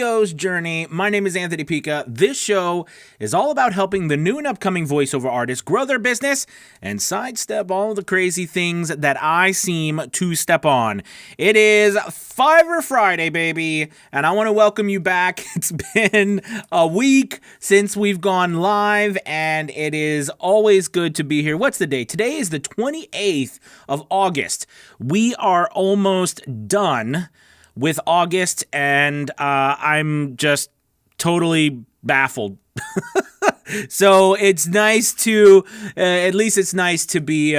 CEO's Journey. My name is Anthony Pica. This show is all about helping the new and upcoming voiceover artists grow their business and sidestep all the crazy things that I seem to step on. It is Fiverr Friday, baby, and I want to welcome you back. It's been a week since we've gone live, and it is always good to be here. What's the date? Today is the 28th of August. We are almost done with August, and I'm just totally baffled. So it's nice to, at least it's nice to be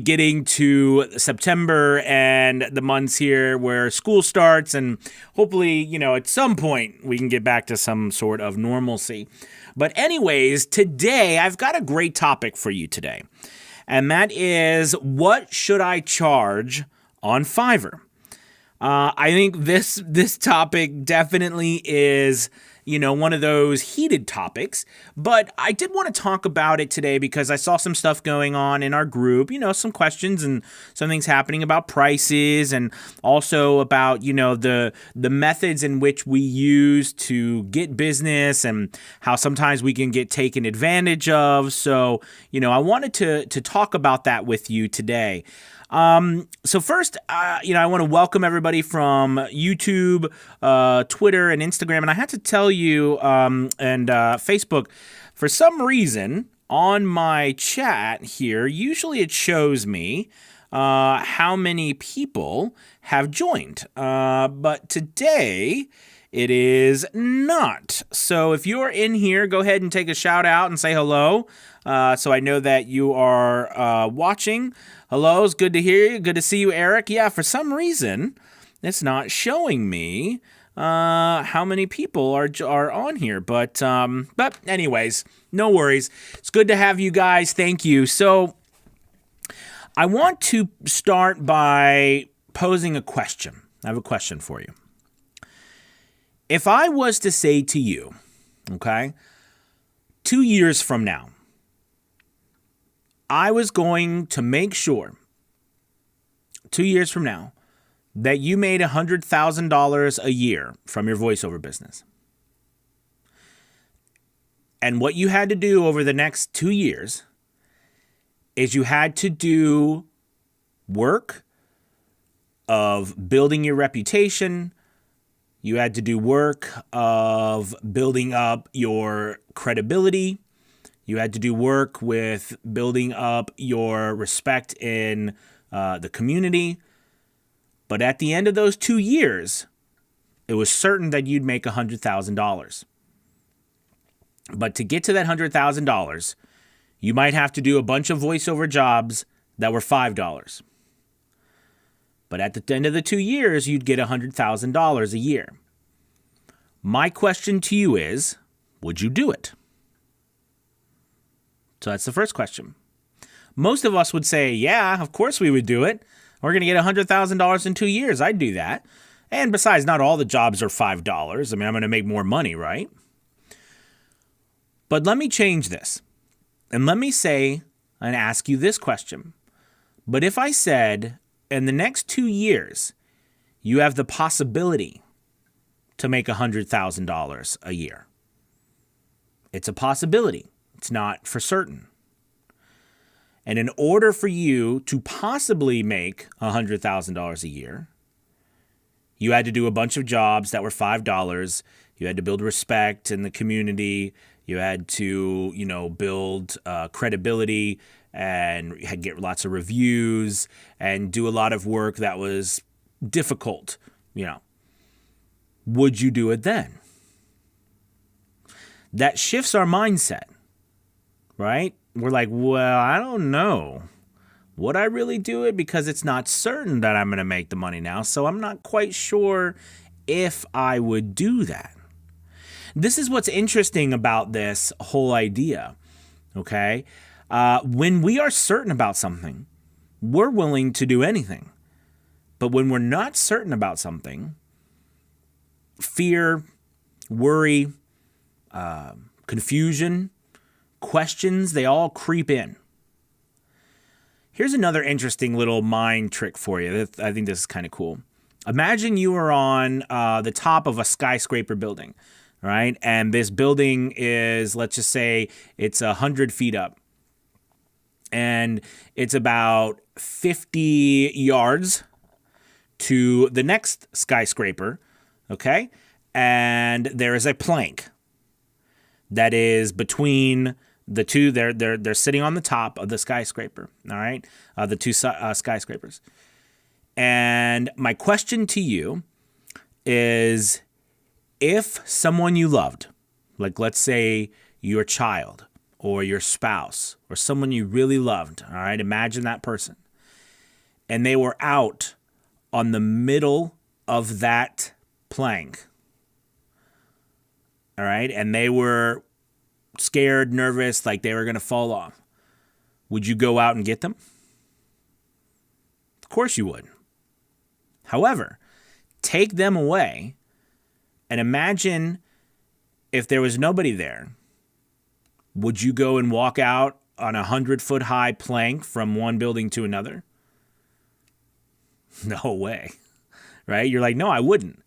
getting to September and the months here where school starts, and hopefully, at some point we can get back to some sort of normalcy. But anyways, today I've got a great topic for you today, and that is, what should I charge on Fiverr? I think this topic definitely is, one of those heated topics, but I did want to talk about it today because I saw some stuff going on in our group, some questions and some things happening about prices, and also about, the methods in which we use to get business and how sometimes we can get taken advantage of. So, I wanted to talk about that with you today. So first, I want to welcome everybody from YouTube, Twitter, and Instagram. And I had to tell you, and Facebook, for some reason on my chat here, usually it shows me how many people have joined. But today it is not. So if you're in here, go ahead and take a shout out and say hello. So I know that you are watching. Hello, it's good to hear you. Good to see you, Eric. Yeah, for some reason, it's not showing me how many people are on here. But anyways, no worries. It's good to have you guys. Thank you. So I want to start by posing a question. I have a question for you. If I was to say to you, 2 years from now, I was going to make sure 2 years from now that you made $100,000 a year from your voiceover business. And what you had to do over the next 2 years is you had to do work of building your reputation. You had to do work of building up your credibility. You had to do work with building up your respect in the community. But at the end of those 2 years, it was certain that you'd make $100,000. But to get to that $100,000, you might have to do a bunch of voiceover jobs that were $5. But at the end of the 2 years, you'd get $100,000 a year. My question to you is, would you do it? So that's the first question. Most of us would say, yeah, of course we would do it. We're going to get $100,000 in 2 years. I'd do that. And besides, not all the jobs are $5. I mean, I'm going to make more money, right? But let me change this. And let me say and ask you this question. But if I said, in the next 2 years, you have the possibility to make $100,000 a year. It's a possibility. It's not for certain. And in order for you to possibly make $100,000 a year, you had to do a bunch of jobs that were $5. You had to build respect in the community. You had to, build credibility and get lots of reviews and do a lot of work that was difficult, Would you do it then? That shifts our mindset. Right? We're like, well, I don't know. Would I really do it? Because it's not certain that I'm going to make the money now. So I'm not quite sure if I would do that. This is what's interesting about this whole idea. Okay? When we are certain about something, we're willing to do anything. But when we're not certain about something, fear, worry, confusion, questions, they all creep in. Here's another interesting little mind trick for you. I think this is kind of cool. Imagine you are on the top of a skyscraper building, right? And this building is, let's just say, it's 100 feet up. And it's about 50 yards to the next skyscraper, okay? And there is a plank that is between the two. They're sitting on the top of the skyscraper, all right? The two skyscrapers. And my question to you is, if someone you loved, like let's say your child or your spouse or someone you really loved, all right, imagine that person, and they were out on the middle of that plank, all right, and they were scared, nervous, like they were going to fall off, would you go out and get them? Of course you would. However, take them away and imagine if there was nobody there. Would you go and walk out on a 100-foot high plank from one building to another? No way, right? You're like, no, I wouldn't.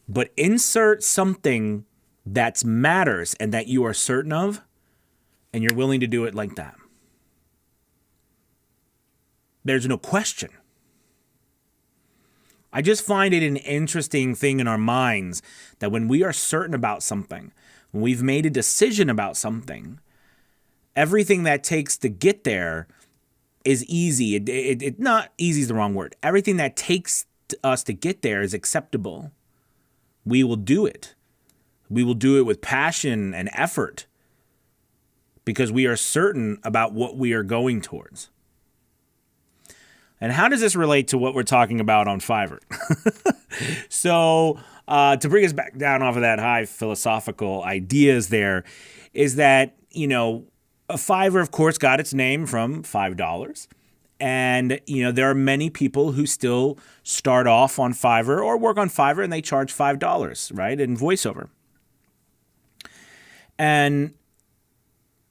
But insert something that matters and that you are certain of, and you're willing to do it like that. There's no question. I just find it an interesting thing in our minds that when we are certain about something, when we've made a decision about something, everything that takes to get there is easy. Not easy is the wrong word. Everything that takes us to get there is acceptable. We will do it. We will do it with passion and effort because we are certain about what we are going towards. And how does this relate to what we're talking about on Fiverr? So to bring us back down off of that high philosophical ideas there is that, Fiverr, of course, got its name from $5. And, there are many people who still start off on Fiverr or work on Fiverr and they charge $5, right, in voiceover. And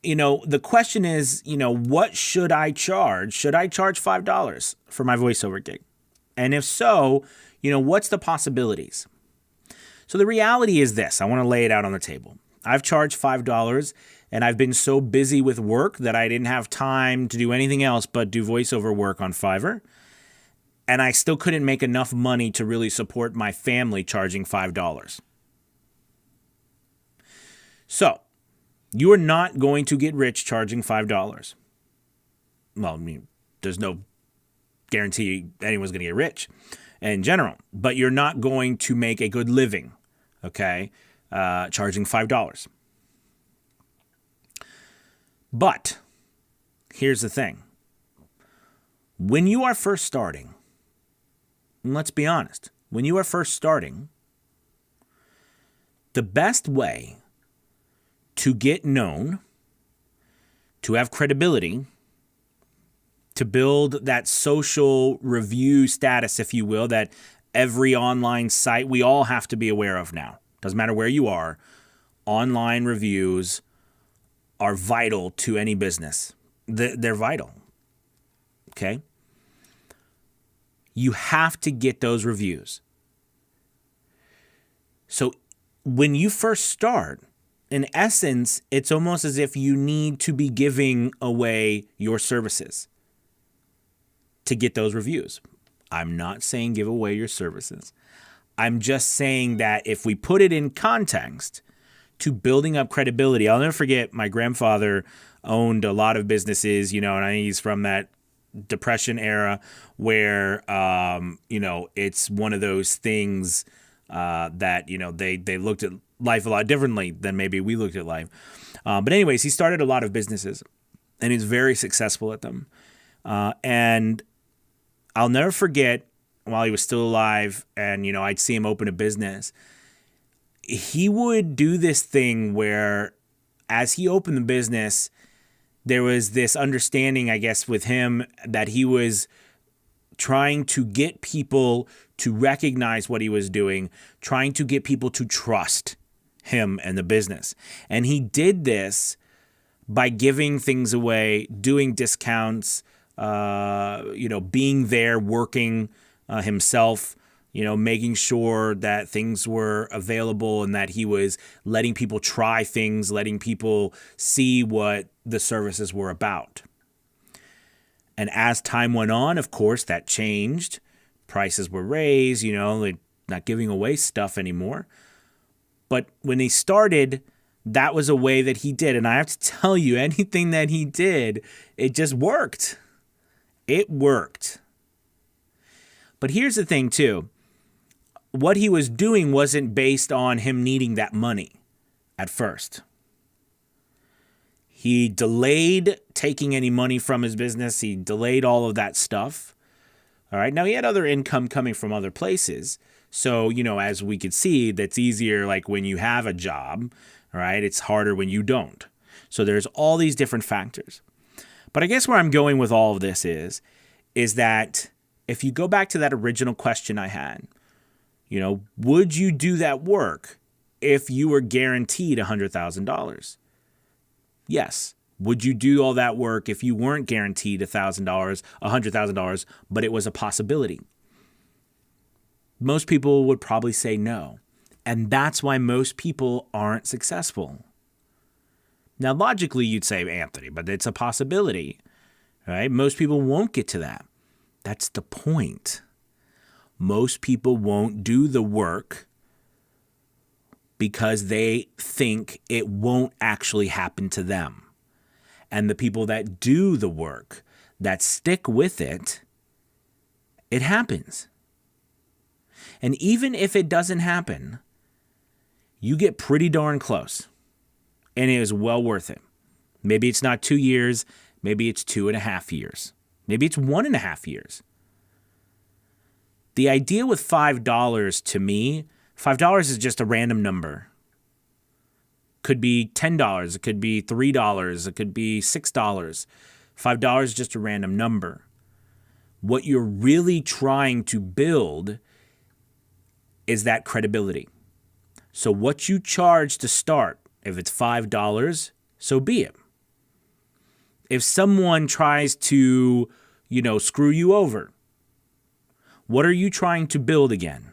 the question is, what should I charge? Should I charge $5 for my voiceover gig? And if so, what's the possibilities? So the reality is this. I want to lay it out on the table. I've charged $5 and I've been so busy with work that I didn't have time to do anything else but do voiceover work on Fiverr. And I still couldn't make enough money to really support my family charging $5. So, you are not going to get rich charging $5. Well, there's no guarantee anyone's going to get rich in general, but you're not going to make a good living, okay, charging $5. But here's the thing. When you are first starting, and let's be honest, when you are first starting, the best way to get known, to have credibility, to build that social review status, if you will, that every online site we all have to be aware of now. Doesn't matter where you are, online reviews are vital to any business. They're vital, okay? You have to get those reviews. So when you first start, in essence, it's almost as if you need to be giving away your services to get those reviews. I'm not saying give away your services. I'm just saying that if we put it in context to building up credibility, I'll never forget my grandfather owned a lot of businesses, and I think he's from that Depression era where, it's one of those things that, they looked at life a lot differently than maybe we looked at life. But anyways, he started a lot of businesses and he's very successful at them. And I'll never forget while he was still alive and, I'd see him open a business. He would do this thing where as he opened the business, there was this understanding, I guess, with him that he was trying to get people to recognize what he was doing, trying to get people to trust him and the business. And he did this by giving things away, doing discounts, being there, working himself making sure that things were available and that he was letting people try things, letting people see what the services were about. And as time went on, of course, that changed. Prices were raised, they're not giving away stuff anymore. But when he started, that was a way that he did. And I have to tell you, anything that he did, it just worked. It worked. But here's the thing, too. What he was doing wasn't based on him needing that money at first. He delayed taking any money from his business. He delayed all of that stuff. All right. Now, he had other income coming from other places. So, as we could see, that's easier like when you have a job. All right. It's harder when you don't. So there's all these different factors. But I guess where I'm going with all of this is that if you go back to that original question I had, would you do that work if you were guaranteed $100,000? Yes. Would you do all that work if you weren't guaranteed $100,000, but it was a possibility? Most people would probably say no. And that's why most people aren't successful. Now, logically, you'd say, Anthony, but it's a possibility, right? Most people won't get to that. That's the point. Most people won't do the work because they think it won't actually happen to them. And the people that do the work, that stick with it, it happens. And even if it doesn't happen, you get pretty darn close. And it is well worth it. Maybe it's not 2 years. Maybe it's 2.5 years. Maybe it's 1.5 years. The idea with $5 to me, $5 is just a random number. Could be $10. It could be $3. It could be $6. $5 is just a random number. What you're really trying to build is that credibility. So what you charge to start, if it's $5, so be it. If someone tries to, screw you over, what are you trying to build again?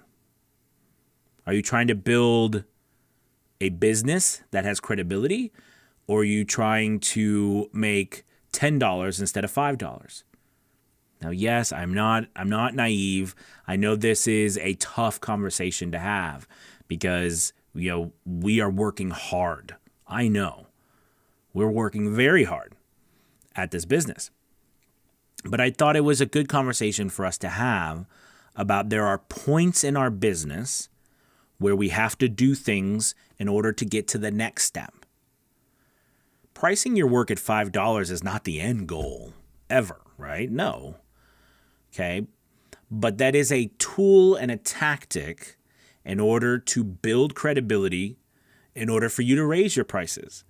Are you trying to build a business that has credibility, or are you trying to make $10 instead of $5? Now, yes, I'm not naive. I know this is a tough conversation to have because, we are working hard. I know. We're working very hard at this business. But I thought it was a good conversation for us to have about there are points in our business where we have to do things in order to get to the next step. Pricing your work at $5 is not the end goal ever, right? No. Okay. But that is a tool and a tactic in order to build credibility, in order for you to raise your prices,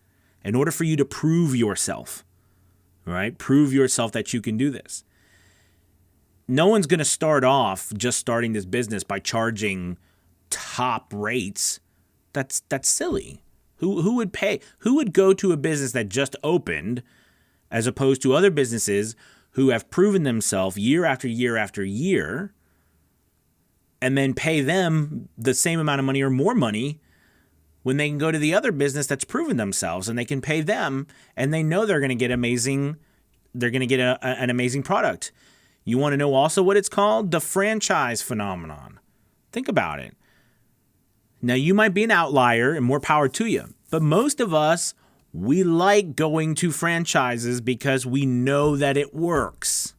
in order for you to prove yourself, right? Prove yourself that you can do this. No one's going to start off just starting this business by charging top rates. That's silly. Who would pay? Who would go to a business that just opened as opposed to other businesses who have proven themselves year after year after year and then pay them the same amount of money or more money when they can go to the other business that's proven themselves and they can pay them and they know they're going to get an amazing product. You want to know also what it's called? The franchise phenomenon. Think about it. Now, you might be an outlier and more power to you, but most of us, we like going to franchises because we know that it works.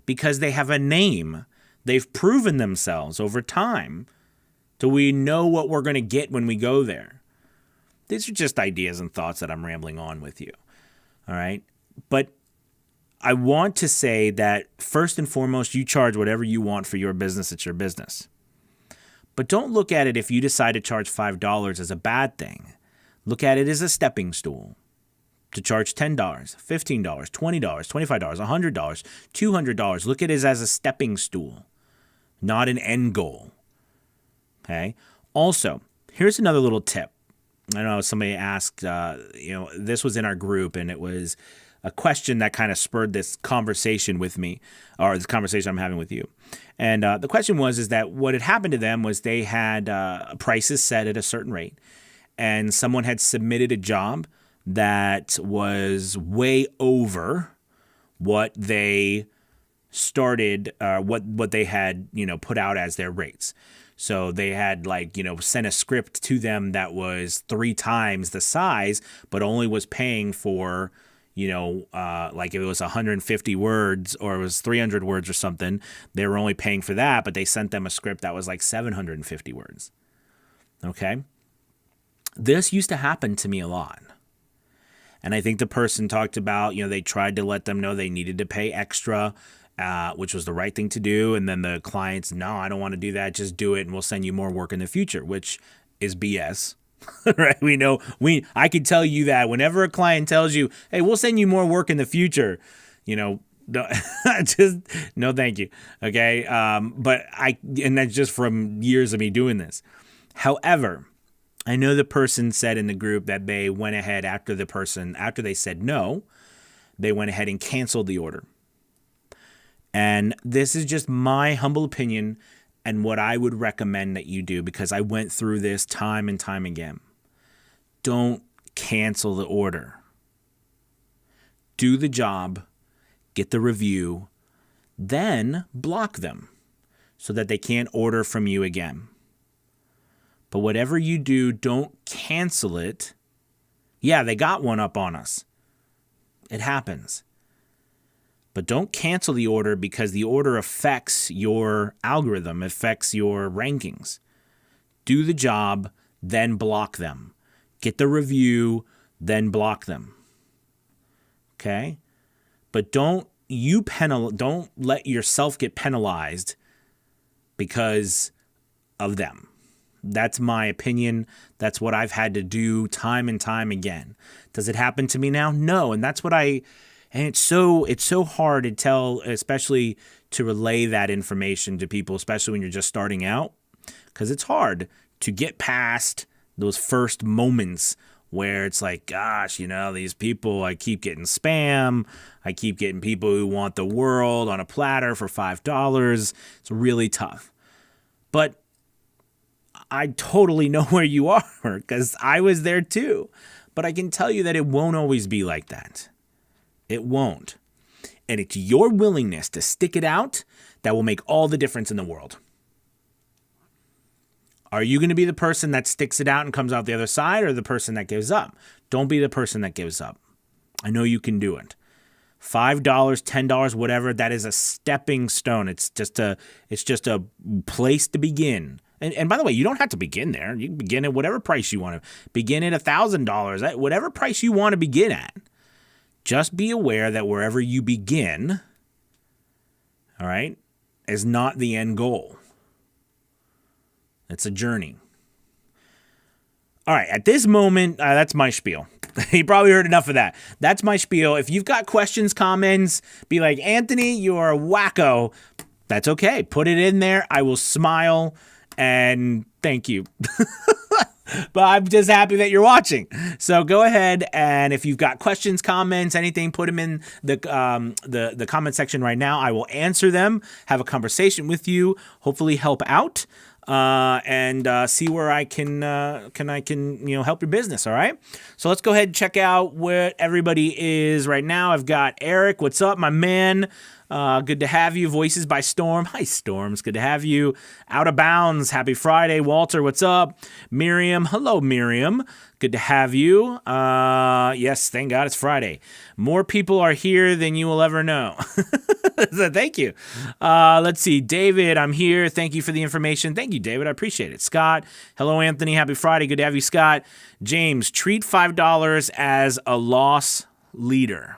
Because they have a name. They've proven themselves over time. So we know what we're going to get when we go there. These are just ideas and thoughts that I'm rambling on with you. All right? But I want to say that first and foremost, you charge whatever you want for your business. It's your business. But don't look at it if you decide to charge $5 as a bad thing. Look at it as a stepping stool to charge $10, $15, $20, $25, $100, $200. Look at it as a stepping stool, not an end goal. Okay. Also, here's another little tip. I know somebody asked, this was in our group and it was a question that kind of spurred this conversation with me, or this conversation I'm having with you. And the question is that what had happened to them was they had prices set at a certain rate, and someone had submitted a job that was way over what they started, what they had, put out as their rates. So they had sent a script to them that was 3 times the size, but only was paying for, if it was 150 words or it was 300 words or something, they were only paying for that, but they sent them a script that was like 750 words. Okay. This used to happen to me a lot. And I think the person talked about, they tried to let them know they needed to pay extra, which was the right thing to do. And then the clients, no, I don't want to do that. Just do it and we'll send you more work in the future, which is BS. Right? I could tell you that whenever a client tells you, hey, we'll send you more work in the future, just no, thank you. Okay. And that's just from years of me doing this. However, I know the person said in the group that they went ahead after they said no, they went ahead and canceled the order. And this is just my humble opinion and what I would recommend that you do, because I went through this time and time again. Don't cancel the order. Do the job, get the review, then block them so that they can't order from you again. But whatever you do, don't cancel it. Yeah, they got one up on us. It happens. But don't cancel the order, because the order affects your algorithm, affects your rankings. Do the job, then block them. Get the review, then block them. Okay? But don't let yourself get penalized because of them. That's my opinion. That's what I've had to do time and time again. Does it happen to me now? No. And that's what and it's so hard to tell, especially to relay that information to people, especially when you're just starting out, because it's hard to get past those first moments where it's like, gosh, these people, I keep getting spam. I keep getting people who want the world on a platter for $5. It's really tough. But I totally know where you are, because I was there too. But I can tell you that it won't always be like that. It won't. And it's your willingness to stick it out that will make all the difference in the world. Are you going to be the person that sticks it out and comes out the other side, or the person that gives up? Don't be the person that gives up. I know you can do it. $5, $10, whatever, that is a stepping stone. It's just a place to begin. And by the way, you don't have to begin there. You can begin at whatever price you want to. Begin at $1,000, whatever price you want to begin at. Just be aware that wherever you begin, all right, is not the end goal. It's a journey. All right, at this moment, that's my spiel. You probably heard enough of that. That's my spiel. If you've got questions, comments, be like, Anthony, you're a wacko. That's okay. Put it in there. I will smile and thank you. But I'm just happy that you're watching. So go ahead, and if you've got questions, comments, anything, put them in the comment section right now. I will answer them, have a conversation with you, hopefully help out, and see where I can help your business. All right. So let's go ahead and check out where everybody is right now. I've got Eric. What's up, my man? Good to have you. Voices by Storm. Hi, Storms. Good to have you. Out of Bounds. Happy Friday. Walter, what's up? Miriam. Hello, Miriam. Good to have you. Yes, thank God it's Friday. More people are here than you will ever know. So thank you. Let's see. David, I'm here. Thank you for the information. Thank you, David. I appreciate it. Scott. Hello, Anthony. Happy Friday. Good to have you, Scott. James, treat $5 as a loss leader.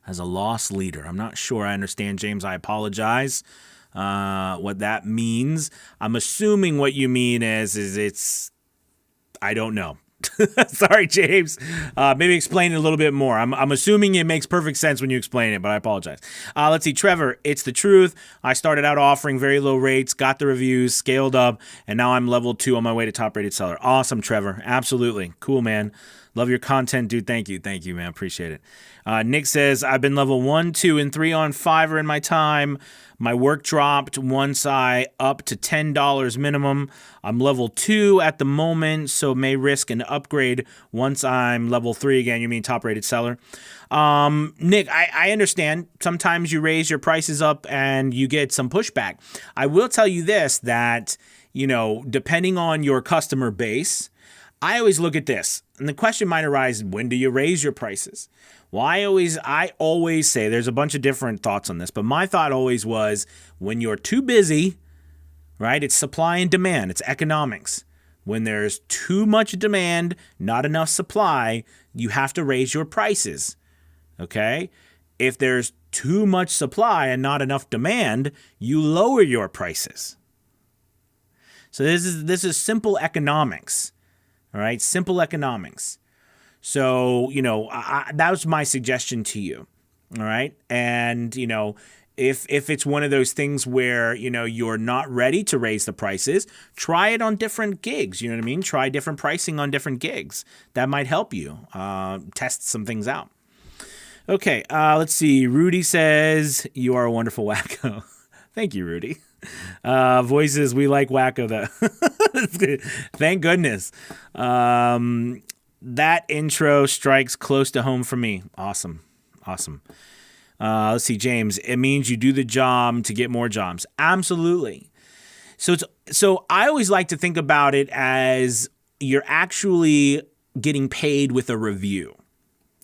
As a loss leader. I'm not sure I understand, James. I apologize. What that means. I'm assuming what you mean is it's, I don't know. Sorry, James. Maybe explain it a little bit more. I'm assuming it makes perfect sense when you explain it, but I apologize. Let's see. Trevor, it's the truth. I started out offering very low rates, got the reviews, scaled up, and now I'm level 2 on my way to top rated seller. Awesome, Trevor. Absolutely. Cool, man. Love your content, dude. Thank you, man. Appreciate it. Nick says, I've been level 1, 2, and 3 on Fiverr in my time. My work dropped once I up to $10 minimum. I'm level 2 at the moment, so may risk an upgrade once I'm level 3 again. You mean top rated seller? Nick, I understand. Sometimes you raise your prices up and you get some pushback. I will tell you this, that, depending on your customer base, I always look at this, and the question might arise, when do you raise your prices? Well, I always say, there's a bunch of different thoughts on this, but my thought always was, when you're too busy, right? It's supply and demand. It's economics. When there's too much demand, not enough supply, you have to raise your prices, okay? If there's too much supply and not enough demand, you lower your prices. So this is simple economics. All right, simple economics. So, that was my suggestion to you. All right. And, if it's one of those things where, you're not ready to raise the prices, try it on different gigs. You know what I mean? Try different pricing on different gigs. That might help you test some things out. Okay. Let's see. Rudy says, you are a wonderful wacko. Thank you, Rudy. Voices, we like wacko though. Thank goodness. That intro strikes close to home for me. Awesome. Let's see, James. It means you do the job to get more jobs. Absolutely. So I always like to think about it as you're actually getting paid with a review.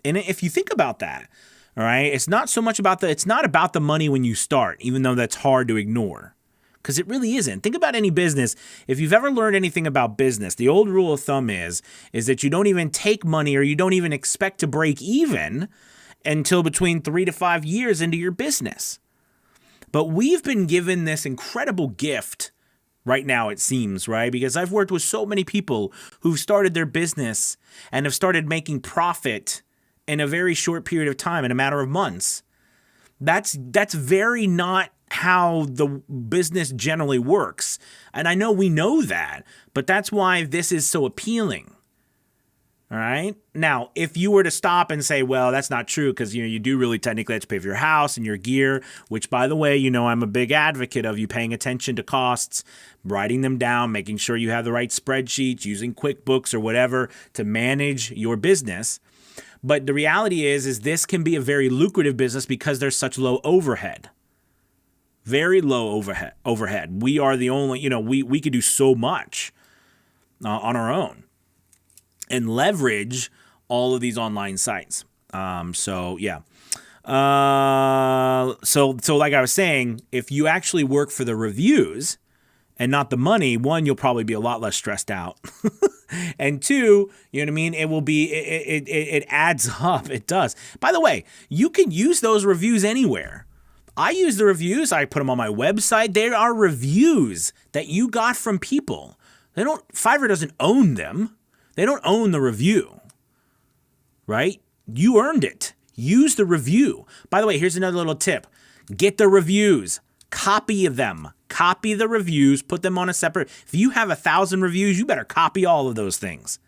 And if you think about that, all right, it's not so much about it's not about the money when you start, even though that's hard to ignore. Because it really isn't. Think about any business. If you've ever learned anything about business, the old rule of thumb is that you don't even take money, or you don't even expect to break even until between 3 to 5 years into your business. But we've been given this incredible gift right now, it seems, right? Because I've worked with so many people who've started their business and have started making profit in a very short period of time, in a matter of months. That's very not how the business generally works. And I know we know that, but that's why this is so appealing. All right. Now, if you were to stop and say, well, that's not true, because, you do really technically have to pay for your house and your gear, which, by the way, I'm a big advocate of you paying attention to costs, writing them down, making sure you have the right spreadsheets, using QuickBooks or whatever to manage your business. But the reality is this can be a very lucrative business because there's such low overhead. Very low overhead. We are the only, we could do so much on our own and leverage all of these online sites. So like I was saying, if you actually work for the reviews and not the money, one, you'll probably be a lot less stressed out. And two, you know what I mean? It will be, it adds up. It does. By the way, you can use those reviews anywhere. I use the reviews. I put them on my website. There are reviews that you got from people. Fiverr doesn't own them. They don't own the review, right? You earned it. Use the review. By the way, here's another little tip. Get the reviews. Copy them. Copy the reviews. Put them on a separate. If you have 1,000 reviews, you better copy all of those things.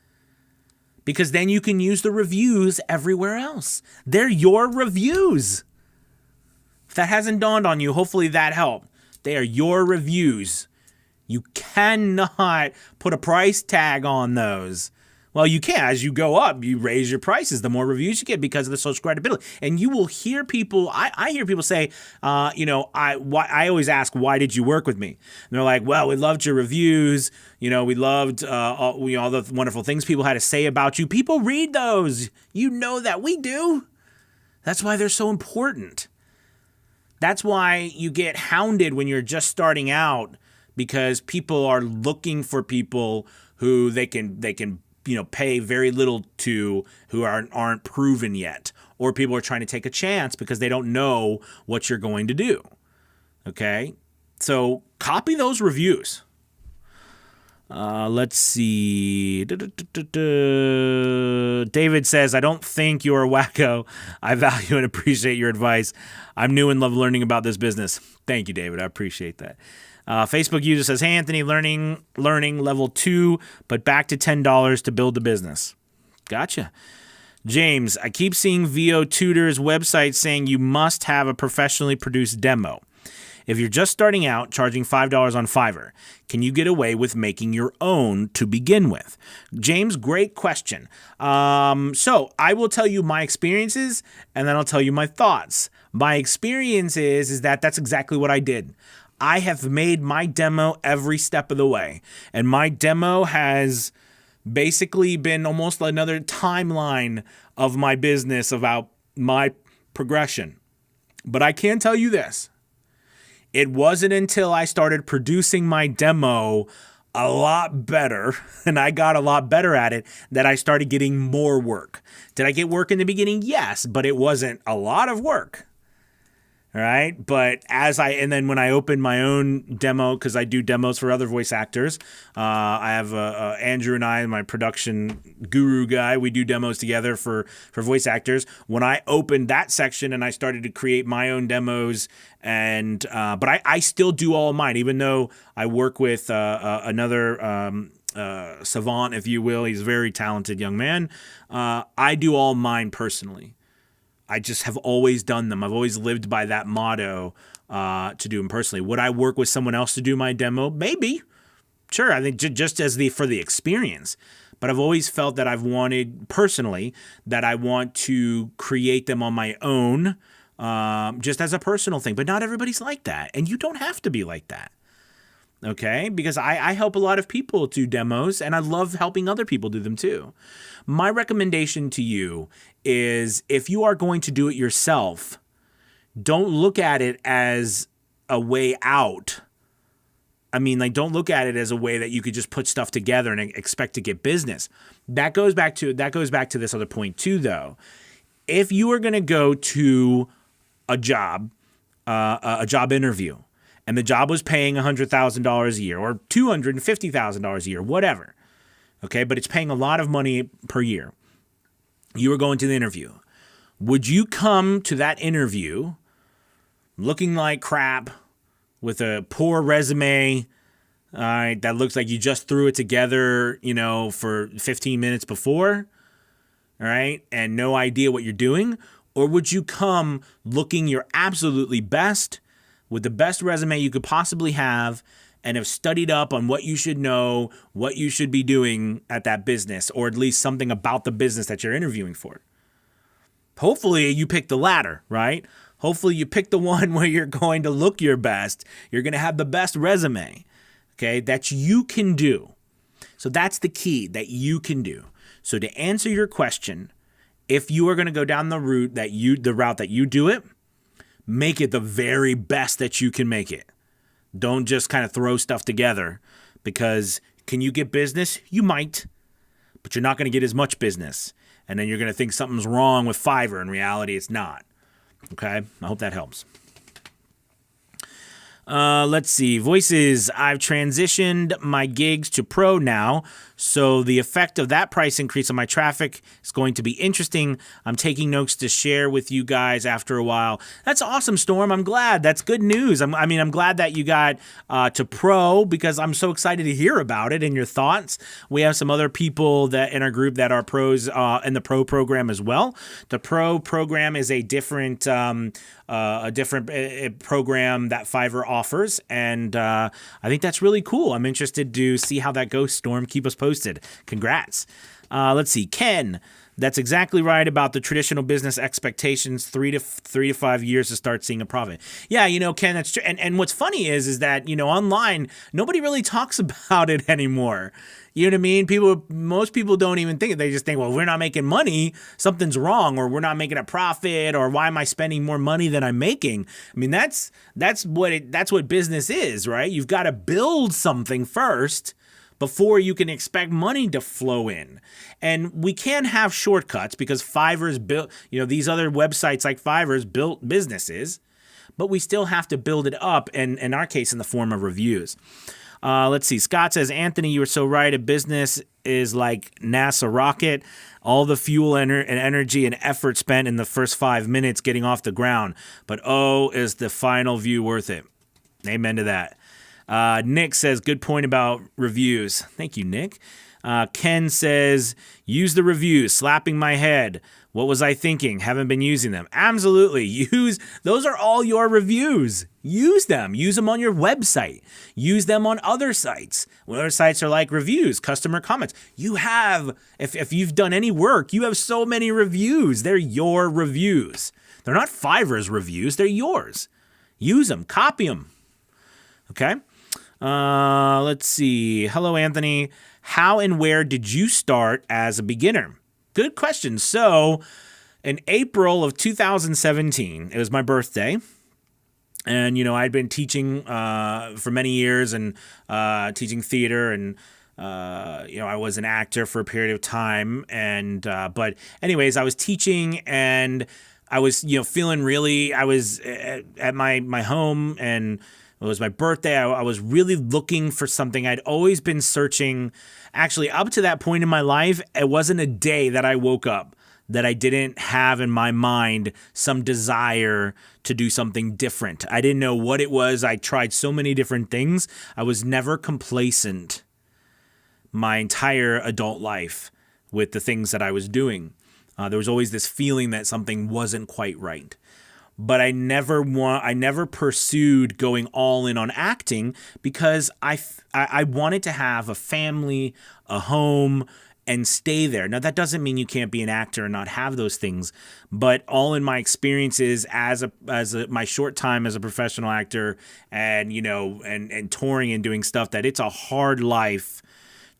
Because then you can use the reviews everywhere else. They're your reviews. If that hasn't dawned on you, hopefully that helped. They are your reviews. You cannot put a price tag on those. Well, you can. As you go up, you raise your prices, the more reviews you get because of the social credibility. And you will hear people, I hear people say, I always ask, why did you work with me? And they're like, well, we loved your reviews. We loved all the wonderful things people had to say about you. People read those. You know that. We do. That's why they're so important. That's why you get hounded when you're just starting out, because people are looking for people who they can pay very little to, who aren't proven yet, or people are trying to take a chance because they don't know what you're going to do. Okay, so copy those reviews. Let's see. David says, I don't think you're a wacko. I value and appreciate your advice. I'm new and love learning about this business. Thank you, David. I appreciate that. Facebook user says, hey, Anthony, learning level 2, but back to $10 to build the business. Gotcha. James, I keep seeing VO Tutor's website saying you must have a professionally produced demo. If you're just starting out, charging $5 on Fiverr, can you get away with making your own to begin with? James, great question. So I will tell you my experiences, and then I'll tell you my thoughts. My experience is that that's exactly what I did. I have made my demo every step of the way, and my demo has basically been almost another timeline of my business about my progression. But I can tell you this. It wasn't until I started producing my demo a lot better, and I got a lot better at it, that I started getting more work. Did I get work in the beginning? Yes, but it wasn't a lot of work. All right. But and then when I opened my own demo, because I do demos for other voice actors, I have Andrew and I, my production guru guy, we do demos together for voice actors. When I opened that section and I started to create my own demos, but I still do all of mine, even though I work with another savant, if you will. He's a very talented young man. I do all mine personally. I just have always done them. I've always lived by that motto to do them personally. Would I work with someone else to do my demo? Maybe. Sure, I think just for the experience. But I've always felt that I've wanted, personally, that I want to create them on my own, just as a personal thing. But not everybody's like that. And you don't have to be like that. Okay, because I help a lot of people do demos, and I love helping other people do them too. My recommendation to you is, if you are going to do it yourself, don't look at it as a way out. I mean, like, don't look at it as a way that you could just put stuff together and expect to get business. That goes back to this other point too, though. If you are going to go to a job interview, and the job was paying $100,000 a year or $250,000 a year, whatever, okay, but it's paying a lot of money per year. You were going to the interview. Would you come to that interview looking like crap, with a poor resume, all right, that looks like you just threw it together, for 15 minutes before, all right, and no idea what you're doing? Or would you come looking your absolutely best, with the best resume you could possibly have, and have studied up on what you should know, what you should be doing at that business, or at least something about the business that you're interviewing for? Hopefully you pick the latter, right? Hopefully you pick the one where you're going to look your best. You're going to have the best resume, okay, that you can do. So that's the key, that you can do. So to answer your question, if you are going to go down the route that you do it, make it the very best that you can make it. Don't just kind of throw stuff together, because can you get business? You might, but you're not going to get as much business. And then you're going to think something's wrong with Fiverr. In reality, it's not. Okay? I hope that helps. Let's see. Voices. I've transitioned my gigs to pro now, so the effect of that price increase on my traffic is going to be interesting. I'm taking notes to share with you guys after a while. That's awesome, Storm. I'm glad. That's good news. I'm glad that you got to pro, because I'm so excited to hear about it and your thoughts. We have some other people that in our group that are pros in the pro program as well. The pro program is a different program that Fiverr offers, and I think that's really cool. I'm interested to see how that goes, Storm. Keep us posted. Congrats. Let's see. Ken, that's exactly right about the traditional business expectations, 3 to 5 years to start seeing a profit. Yeah, Ken, that's true. And what's funny is that, online, nobody really talks about it anymore. You know what I mean? Most people don't even think it. They just think, well, we're not making money, something's wrong, or we're not making a profit, or why am I spending more money than I'm making? I mean, that's what business is, right? You've got to build something first before you can expect money to flow in. And we can't have shortcuts, because Fiverr's built, these other websites like Fiverr's built businesses, but we still have to build it up, and in our case, in the form of reviews. Let's see. Scott says, Anthony, you were so right. A business is like NASA rocket. All the fuel and energy and effort spent in the first 5 minutes getting off the ground. But is the final view worth it? Amen to that. Nick says, good point about reviews. Thank you, Nick. Ken says, use the reviews, slapping my head. What was I thinking? Haven't been using them. Absolutely. Those are all your reviews. Use them. Use them on your website. Use them on other sites. Other sites are like reviews, customer comments. You have, if you've done any work, you have so many reviews. They're your reviews. They're not Fiverr's reviews. They're yours. Use them. Copy them. Okay? Let's see. Hello, Anthony. How and where did you start as a beginner? Good question. So, in April of 2017, it was my birthday. And, I'd been teaching for many years and teaching theater. And, I was an actor for a period of time. And, but anyways, I was teaching and I was, feeling really, I was at my home and it was my birthday. I was really looking for something. I'd always been searching. Actually, up to that point in my life, it wasn't a day that I woke up that I didn't have in my mind some desire to do something different. I didn't know what it was. I tried so many different things. I was never complacent my entire adult life with the things that I was doing. There was always this feeling that something wasn't quite right. But I never pursued going all in on acting because I wanted to have a family, a home, and stay there. Now, that doesn't mean you can't be an actor and not have those things, but all in my experiences as my short time as a professional actor and, and touring and doing stuff, that it's a hard life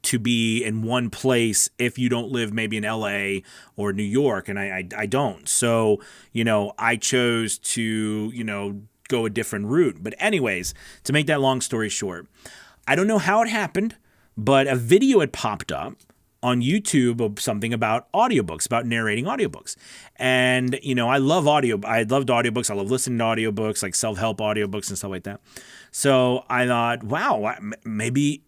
to be in one place if you don't live maybe in LA or New York, and I don't. So, I chose to, go a different route. But anyways, to make that long story short, I don't know how it happened, but a video had popped up on YouTube of something about audiobooks, about narrating audiobooks. And, I love audio. I loved audiobooks. I love listening to audiobooks, like self-help audiobooks and stuff like that. So I thought, wow, maybe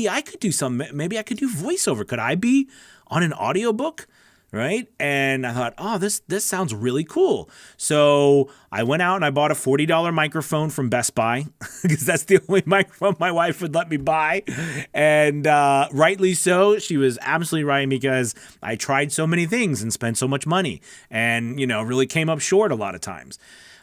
I could do maybe I could do voiceover. Could I be on an audiobook? Right? And I thought, oh, this sounds really cool. So I went out and I bought a $40 microphone from Best Buy because that's the only microphone my wife would let me buy. And rightly so, she was absolutely right because I tried so many things and spent so much money and, really came up short a lot of times.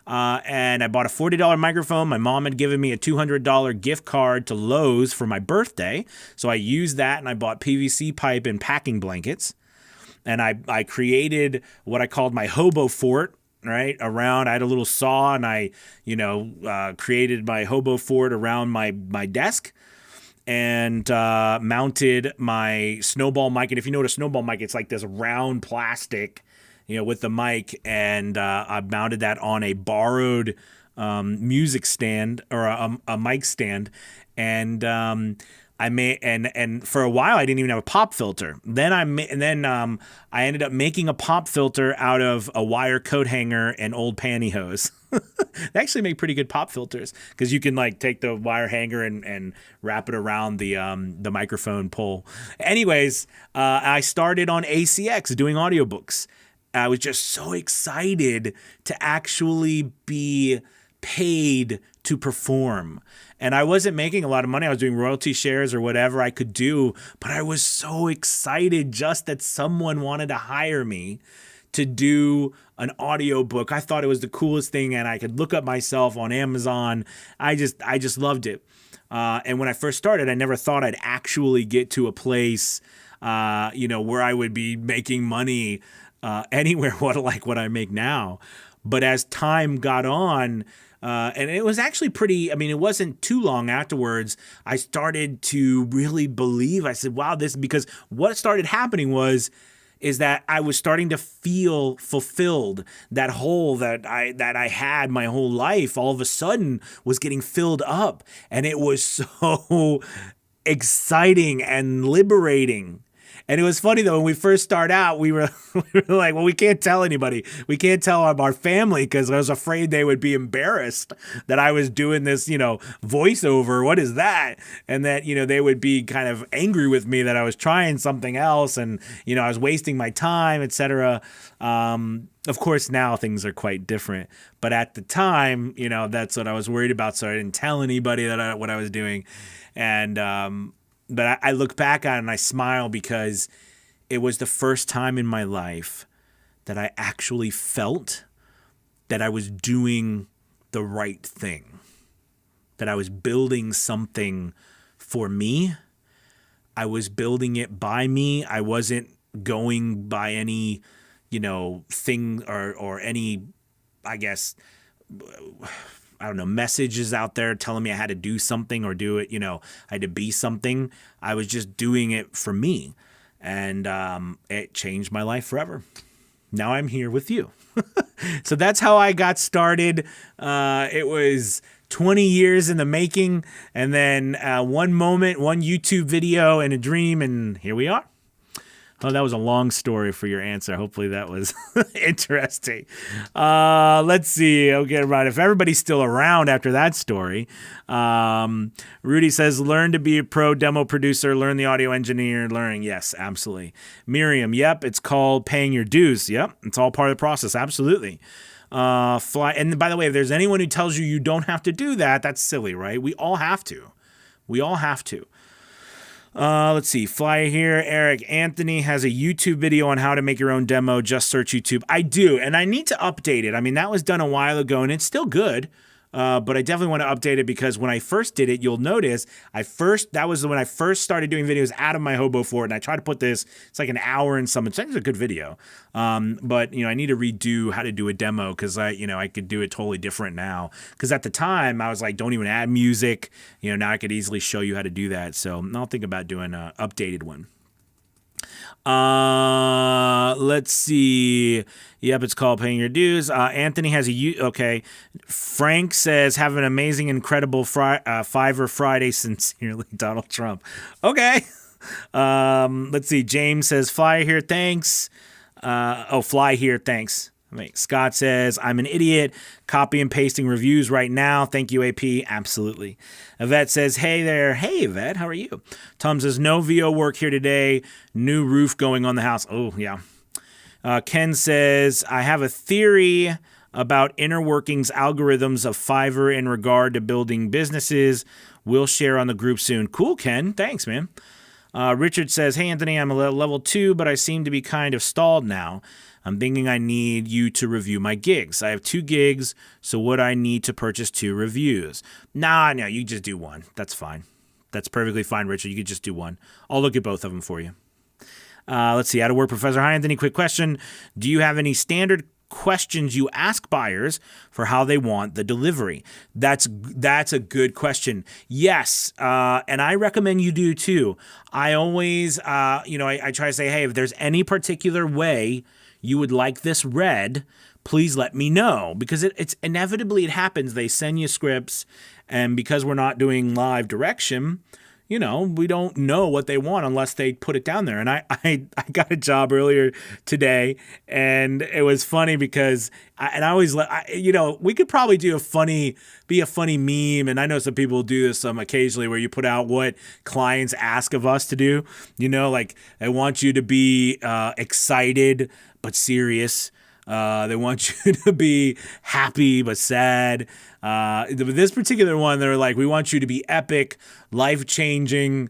And I bought a $40 microphone. My mom had given me a $200 gift card to Lowe's for my birthday. So I used that and I bought PVC pipe and packing blankets. And I created what I called my hobo fort, right? I had a little saw and I, created my hobo fort around my desk and mounted my snowball mic. And if you know what a snowball mic, it's like this round plastic, with the mic. And I mounted that on a borrowed music stand or a mic stand. And and for a while I didn't even have a pop filter. Then I ended up making a pop filter out of a wire coat hanger and old pantyhose. They actually make pretty good pop filters because you can take the wire hanger and wrap it around the microphone pole. Anyways, I started on ACX doing audiobooks. I was just so excited to actually be paid to perform. And I wasn't making a lot of money. I was doing royalty shares or whatever I could do, but I was so excited just that someone wanted to hire me to do an audiobook. I thought it was the coolest thing and I could look up myself on Amazon. I just loved it. And when I first started, I never thought I'd actually get to a place, where I would be making money anywhere what I make now. But as time got on, and it was actually it wasn't too long afterwards, I started to really believe. I said, wow, because what started happening is that I was starting to feel fulfilled. That hole that I had my whole life all of a sudden was getting filled up. And it was so exciting and liberating. And it was funny though, when we first start out, we were like, well, we can't tell anybody. We can't tell our family because I was afraid they would be embarrassed that I was doing this, voiceover. What is that? And that, they would be kind of angry with me that I was trying something else and, I was wasting my time, etc. Of course, now things are quite different. But at the time, that's what I was worried about. So I didn't tell anybody what I was doing. And, but I look back on it and I smile because it was the first time in my life that I actually felt that I was doing the right thing, that I was building something for me. I was building it by me. I wasn't going by any, thing or any, I guess, I don't know, messages out there telling me I had to do something or do it, I had to be something. I was just doing it for me. And it changed my life forever. Now I'm here with you. So that's how I got started. It was 20 years in the making. And then one moment, one YouTube video and a dream. And here we are. Oh, that was a long story for your answer. Hopefully that was interesting. Let's see. Okay, right. If everybody's still around after that story. Rudy says, learn to be a pro demo producer, learn the audio engineer, learning. Yes, absolutely. Miriam, yep, it's called paying your dues. Yep, it's all part of the process. Absolutely. And by the way, if there's anyone who tells you don't have to do that, that's silly, right? We all have to. We all have to. Let's see. Fly here. Eric Anthony has a YouTube video on how to make your own demo. Just search YouTube. I do. And I need to update it. I mean, that was done a while ago and it's still good. But I definitely want to update it because when I first did it, you'll notice that was when I first started doing videos out of my hobo fort. And I tried to put this, it's like an hour and some, it's a good video. But I need to redo how to do a demo because I could do it totally different now. Because at the time I was like, don't even add music. Now I could easily show you how to do that. So I'll think about doing an updated one. Let's see. Yep, it's called paying your dues. Anthony has okay. Frank says, have an amazing, incredible Fiverr Friday. Sincerely, Donald Trump. Okay. Let's see. James says, fly here, thanks. Fly here, thanks. Scott says, I'm an idiot. Copy and pasting reviews right now. Thank you, AP. Absolutely. Yvette says, hey there. Hey, Yvette. How are you? Tom says, no VO work here today. New roof going on the house. Oh, yeah. Ken says, I have a theory about inner workings algorithms of Fiverr in regard to building businesses. We'll share on the group soon. Cool, Ken. Thanks, man. Richard says, hey, Anthony, I'm a level 2, but I seem to be kind of stalled now. I'm thinking I need you to review my gigs. I have 2 gigs, so would I need to purchase 2 reviews? No, you just do one. That's fine. That's perfectly fine, Richard. You could just do one. I'll look at both of them for you. Let's see. How to work, Professor. Hi, Anthony. Quick question. Do you have any standard questions you ask buyers for how they want the delivery? That's a good question. Yes, and I recommend you do too. I always, I try to say, hey, if there's any particular way you would like this read, please let me know, because it's inevitably it happens. They send you scripts, and because we're not doing live direction, we don't know what they want unless they put it down there. And I got a job earlier today, and it was funny because I always we could probably be a funny meme. And I know some people do this occasionally where you put out what clients ask of us to do. Like they want you to be excited but serious. They want you to be happy but sad. This particular one, they're like, we want you to be epic, life-changing,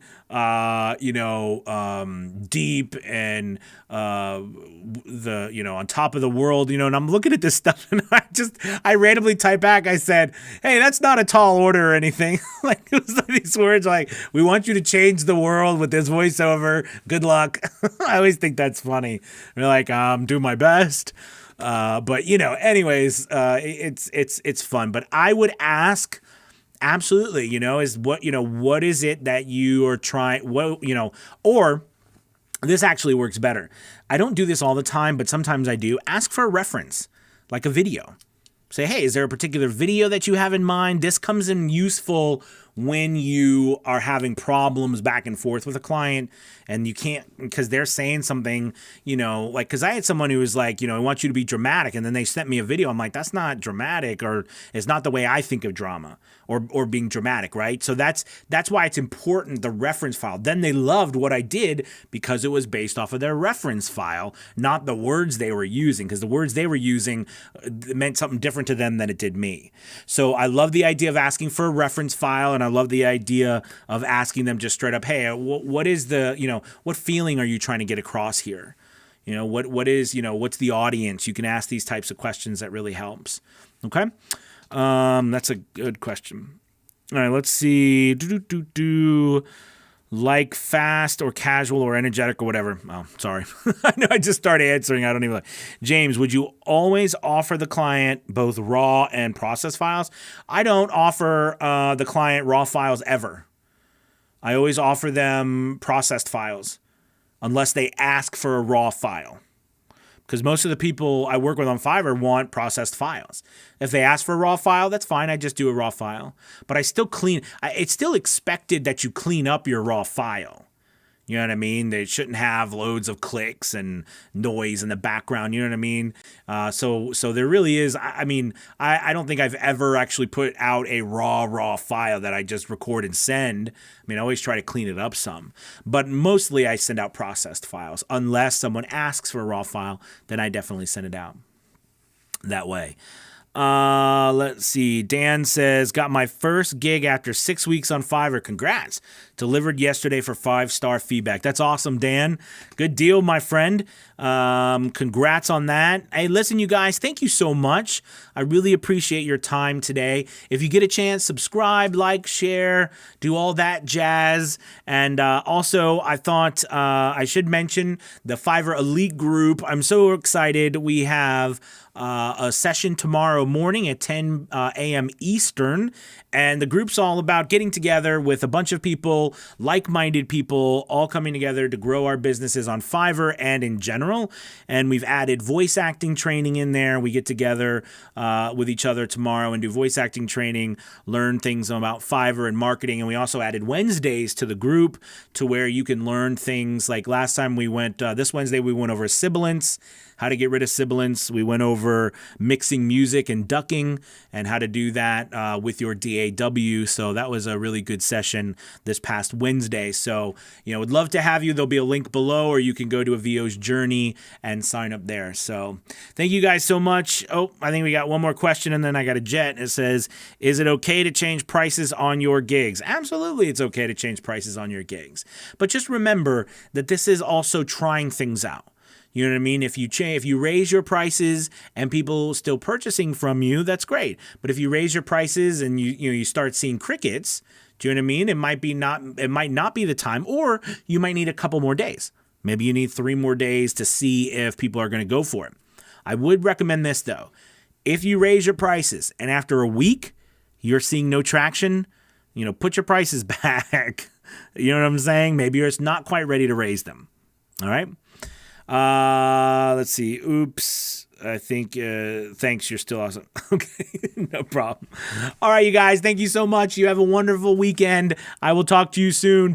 deep, and on top of the world, and I'm looking at this stuff and I randomly type back, I said, hey, that's not a tall order or anything. Like, it was like these words like, we want you to change the world with this voiceover. Good luck. I always think that's funny. They're like, do my best. But anyways, it's fun, but I would ask, absolutely, is what is it that you are trying, or this actually works better. I don't do this all the time, but sometimes I do. Ask for a reference, like a video. Say, hey, is there a particular video that you have in mind? This comes in useful when you are having problems back and forth with a client and you can't, because they're saying something, like, because I had someone who was like, I want you to be dramatic. And then they sent me a video. I'm like, that's not dramatic, or it's not the way I think of drama or being dramatic, right? So that's why it's important, the reference file. Then they loved what I did because it was based off of their reference file, not the words they were using, because the words they were using meant something different to them than it did me. So I love the idea of asking for a reference file, and I love the idea of asking them just straight up, hey, what is the, what feeling are you trying to get across here? What's the audience? You can ask these types of questions. That really helps. Okay. That's a good question. All right, let's see. Like fast or casual or energetic or whatever. Oh, sorry. I know I just started answering. I don't even like. James, would you always offer the client both raw and processed files? I don't offer the client raw files ever. I always offer them processed files unless they ask for a raw file. Because most of the people I work with on Fiverr want processed files. If they ask for a raw file, that's fine. I just do a raw file. But I still it's still expected that you clean up your raw file. You know what I mean? They shouldn't have loads of clicks and noise in the background. You know what I mean? So there really is. I don't think I've ever actually put out a raw file that I just record and send. I always try to clean it up some. But mostly I send out processed files. Unless someone asks for a raw file, then I definitely send it out that way. Let's see. Dan says, got my first gig after 6 weeks on Fiverr. Congrats. Delivered yesterday for 5-star feedback. That's awesome, Dan. Good deal, my friend. Congrats on that. Hey, listen, you guys, thank you so much. I really appreciate your time today. If you get a chance, subscribe, like, share, do all that jazz. And also, I thought I should mention the Fiverr Elite group. I'm so excited. We have a session tomorrow morning at 10 a.m. Eastern. And the group's all about getting together with a bunch of people, like-minded people, all coming together to grow our businesses on Fiverr and in general. And we've added voice acting training in there. We get together with each other tomorrow and do voice acting training, learn things about Fiverr and marketing. And we also added Wednesdays to the group to where you can learn things like last time we went, this Wednesday we went over sibilance, how to get rid of sibilance. We went over mixing music and ducking and how to do that with your DAW. So that was a really good session this past Wednesday. So, would love to have you. There'll be a link below, or you can go to a VO's journey and sign up there. So thank you guys so much. Oh, I think we got one more question and then I got a jet. It says, is it okay to change prices on your gigs? Absolutely, it's okay to change prices on your gigs. But just remember that this is also trying things out. You know what I mean? If you raise your prices and people still purchasing from you, that's great. But if you raise your prices and you start seeing crickets, do you know what I mean? It might not be the time, or you might need a couple more days. Maybe you need 3 more days to see if people are going to go for it. I would recommend this though. If you raise your prices and after a week you're seeing no traction, put your prices back. You know what I'm saying? Maybe you're just not quite ready to raise them. All right. Let's see. Oops. I think, thanks. You're still awesome. Okay. No problem. All right, you guys. Thank you so much. You have a wonderful weekend. I will talk to you soon.